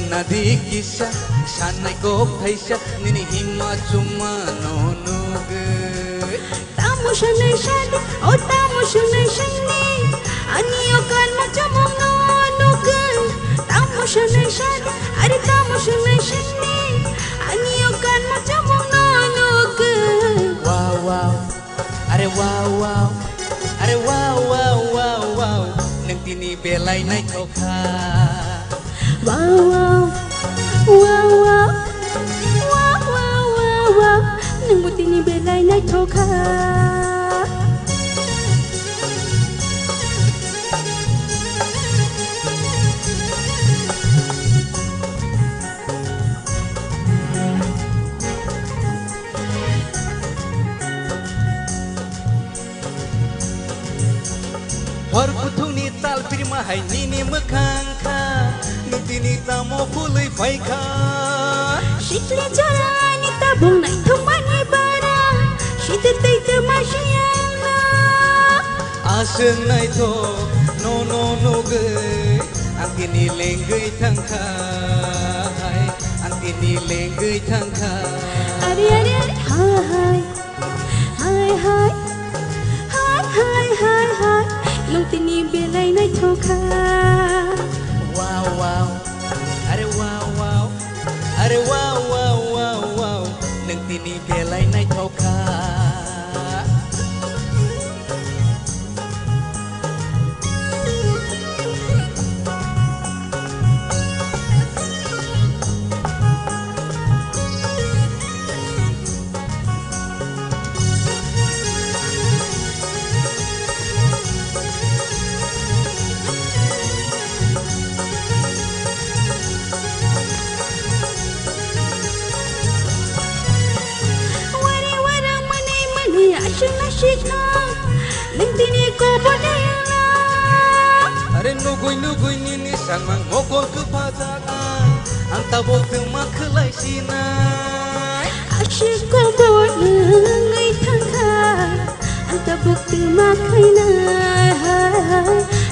Nadi kisah shanai ko paisa nini hima cuma nonugai Tamu shanai shani oh tamu shanai shani Anio kan macam nonugai Tamu shanai shani ari tamu shanai shani Anio kan macam nonugai Wawa are wow wow wow wow nang tini belai nai thoka wow wow wow wow wow wow wow wow nang buti ni belai nai thoka Hor kuthuni tal pirma hai nini mkhangkha nitini tamo phului phaikha Shikli jarani tabung nai thumani bara shite tei te mashiana aseng nai tho no no no ge antini lengai thangkha antini lengai thangkha Are are are hi hi hi hi hi hi hi nang tini belai nai thoka wow wow are wow wow are wow wow wow wow nang tini belai nai thoka Shika nang tini ko bodela are nugui nugui nini sangmang mokol ke pajakan anta bokte makhlai sinai Ashik ko bodlengai thangka anta bukti makhaina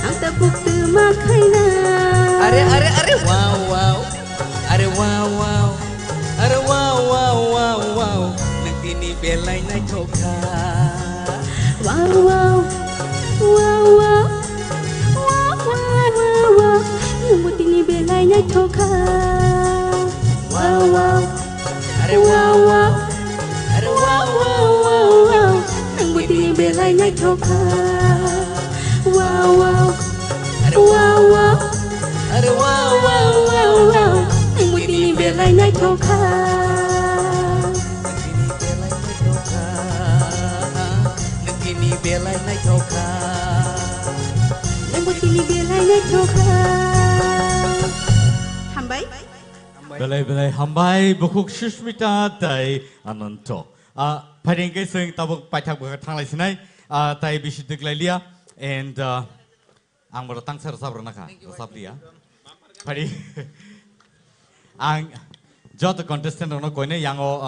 anta bukti makhaina are wow wow are wow wow are wow wow wow wow nang tini belai nai thoka wow wow wow wow wow wow wow wow nang buti ni belai nai thoka wow wow are wow wow are wow wow wow wow nang buti ni belai nai thoka wow wow are wow wow are wow wow wow wow nang buti ni belai nai thoka Nagini belai nai thoka nang buti ni belai nai thoka Hambai Belai hambai bukuk Sushmita dai ananto. Paringke sing tabuk paithak bukak thanglai sinai tai bisidik lailia and ang berotang ser sabrona ka sablia. Pari ang jot contestant ono koine yango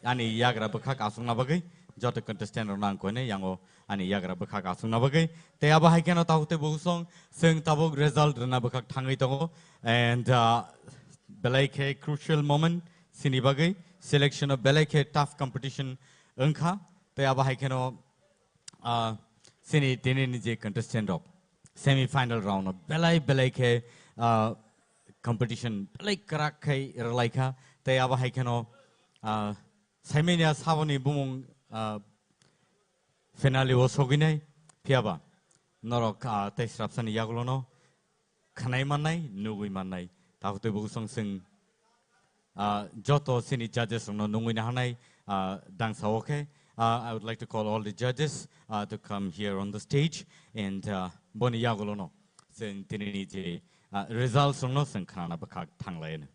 ani yagra bukak asung na bagai jot contestant ono ang koine yango ani yagra bukak asung na bagai te aba haikeno tahute busong sing tabuk result rena bukak thangai tongo and belai ke crucial moment sini bagai selection of belai ke tough competition engkha te aba haikeno sini tini nije contestant of semi final round of belai ke competition belai kerak kai relaika te aba haikeno saimenia saboni bumung finale o soginai piaba norok te srapsani yagulono khanai manai nugui manai tahute busong sing joto sini judges no nungui na hanai dang sawoke I would like to call all the judges to come here on the stage and boni yagulono sing tinini je results no sing khana bakak thanglain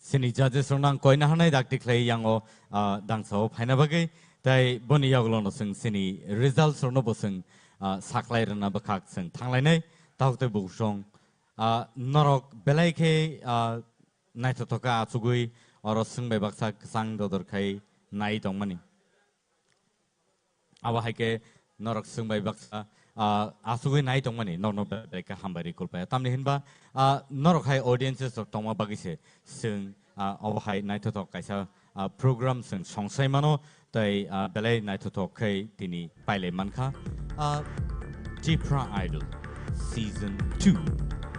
sini judges nang koina hanai daktik lei yango dang sawo phaina bagai tai boni yagulono sing sini results no bosing saklai rana bakak sing thanglai nei tahute busong norok belai ke naitotoka achugui oro sing bai baksa sang dodor khai nai tongmani awa haike norok sing bai baksa achugui nai tongmani no belai ka hambari kulpa tamni hinba norok hai audiences tongma bagise sing awa hai naitotok kaisa program sing songsai mano tai belai naitotok khai tini paile mankha Jipra Idol Season 2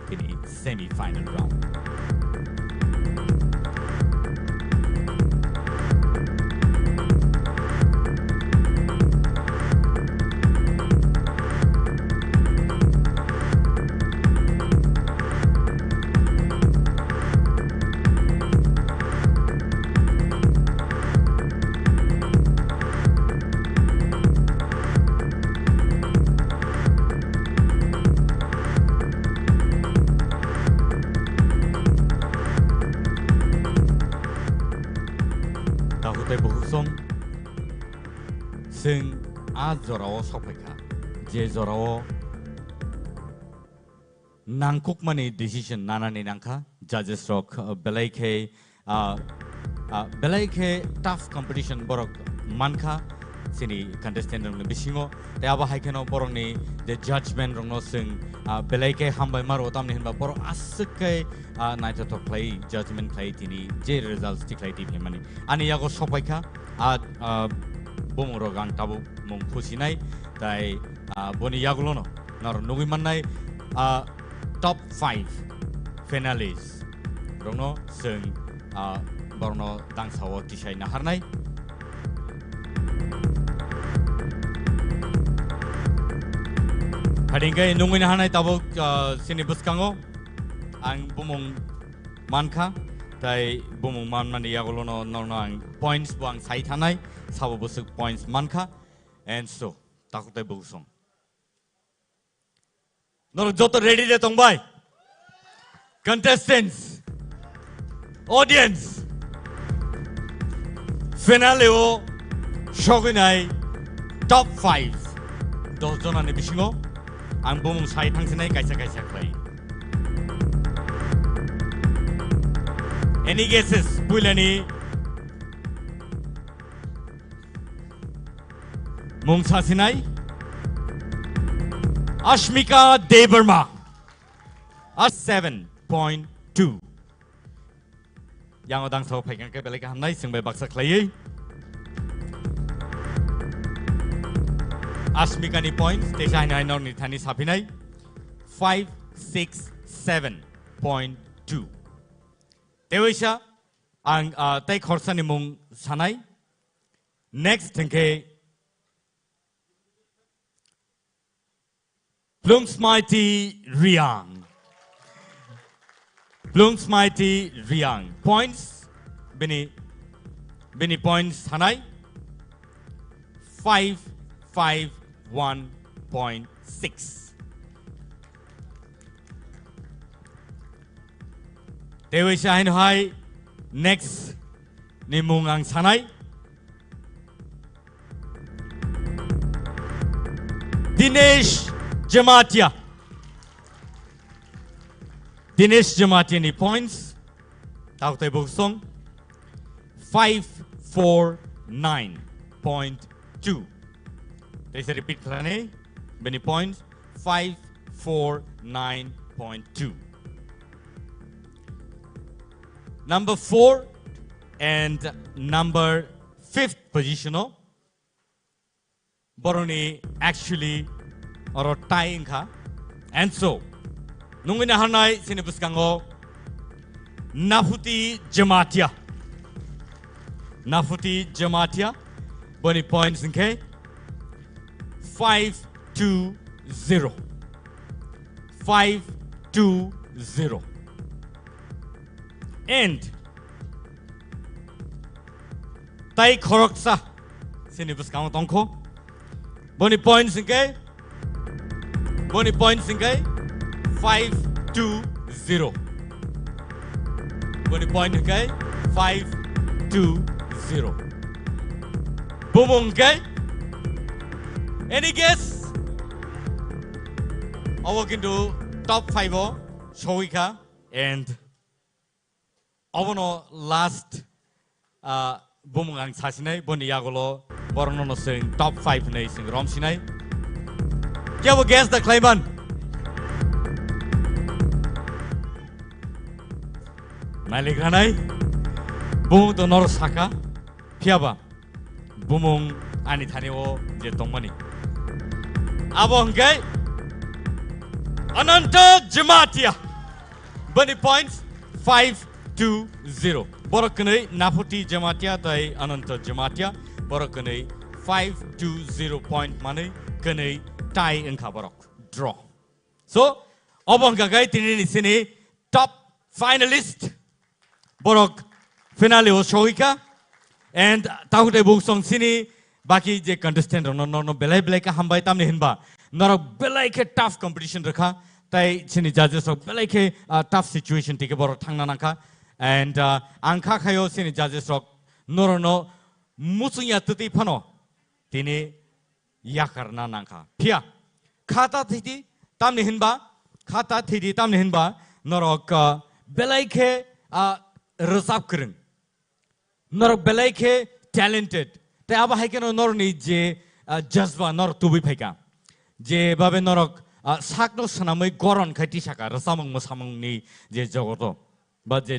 তিনি semifinal round বহুসম जों जराव सफायखा जे जराव नांकुक माने डिसिजन नानानि नांखा जजेस रक बेलायखे टाफ कम्पिटिशन बरक मानखा सिनि कन्टेस्टेंट रंनो बिसिङो ते आबा हायखेनो बरंनि जे जजमेंट रंनो जों बेलायखे हामबाय मारो तामनि होनबा बर आसकै नाइट टक प्ले जजमेंट प्ले तिनि जे रिजल्ट्स टिक्लाय टिभि माने आनि यागो सफायखा बुमरो गां ताबु मुं खुसिनाय ताय बनि यागुलोनो नर नुगि माननाय टप 5 फाइनालिस्ट रंनो जों बरनो दांसाव टिसाय नाहारनाय हादिंगाय नुङैनो हानाय ताबु सिनि बुसकाङो आं बुमुं मानखा ताय बुमुं माननानै यागुलोनो नरनो आं पॉइंट्स बो आं साइ थानाय साबो बुसुक पॉइंट्स मानखा एंड सो ताकुताय बुसुं नर जत रेडी दे तंबाय contestants audience finale o shogunai top 5 dos jonani bisingo ang bumung sai thangsinai kaisa kaisa klai any guesses puilani mung sasinai Ashmika Devarma a 7.2 yang odang so phaikan ke belai ka hamnai singbai baksa khlai Ashmika ni points te sai nai nor ni thani sapinai 567.2 Dewisha ang tai khorsa ni mung sanai next thengke Blungsmighty Riang. Blungsmighty Riang. Points. Bini points hanai. 551.6. Dewi Shahin Hai. Next. Nimungang sanai. Dinesh Jamatia. Dinesh Jamatia ni points. Tautay Buksong 549.2. There's a repeat plane. Many points 549.2. Number 4 and number 5th position. Boroni actually or tying ka and so nungina hanai sinibuskango Nafuti Jamatia boni points nke 520 and Tai Khoroksa sinibuskango tongko boni points nke 520. Boni point okay 520. Bumung okay. Any guess? I walk into top 5 Shoika and Obono last Bumungang Sasinai Boni Yagolo Borono sing top 5 na sing Romsinai. क्या वो gas the क्लाइमन मैं लिख रहा नहीं बुमुंग तो नॉर साका फियाबा बुमुंग आनी थाने वो जे तोंगमनी अब होंगे अनंत Jamatia bani points 5-0 borok kanai napoti jamatia tai ananta jamatia borok kanai 5-0 point manai kanai tie engka borok draw so obong gagai tini ni sini top finalist borok finale o shohika and tahute buksong sini baki je contestant no belai belai ka hambai tamne hinba norok belai ke tough competition rakha tai sini judges ok belai ke tough situation tike borok thangna naka and angkha khayo sini judges ok norono musunya tuti phano tini yakarna naka phia khata thiti tamne hinba khata thiti tamne hinba norok belai ke resap kring norok belai ke talented te aba haikeno norni je jazba nor tubi phaika je babe norok sakno sanamai goron khaiti saka rasamang mosamang ni je jogoto ba je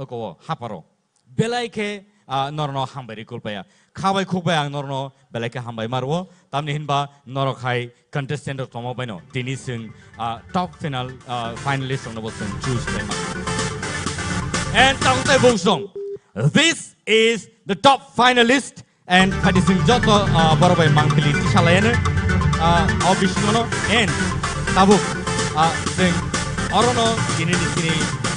ko haparo belai ke norno hambari kulpaya khabai khukbai ang norno belai ke hambai marwo tamni hinba norok hai contestant tomo baino tini sing top final finalist on the choose bema and tangtai bongsong this is the top finalist and hadising joto borobai mangpili tishalayane obishnono and tabuk sing orono kini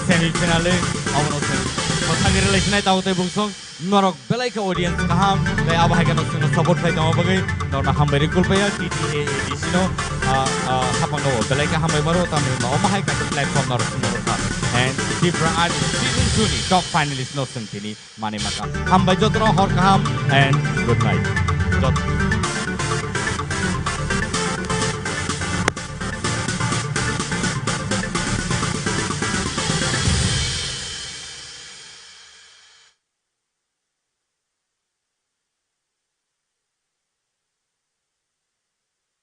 semi finale awono sing kothangi relation ai tawtai bongsong norok belai ke audience kaham dai aba haikano sing support khai tamo bagai norna hambari kulpaya TTA edisino hapango belai ke hambai maro tamne no mahai ka platform norok norok and Dibra Art season 2 ni top finalist no sing tini mane maka hambai jotro hor kaham and good night jot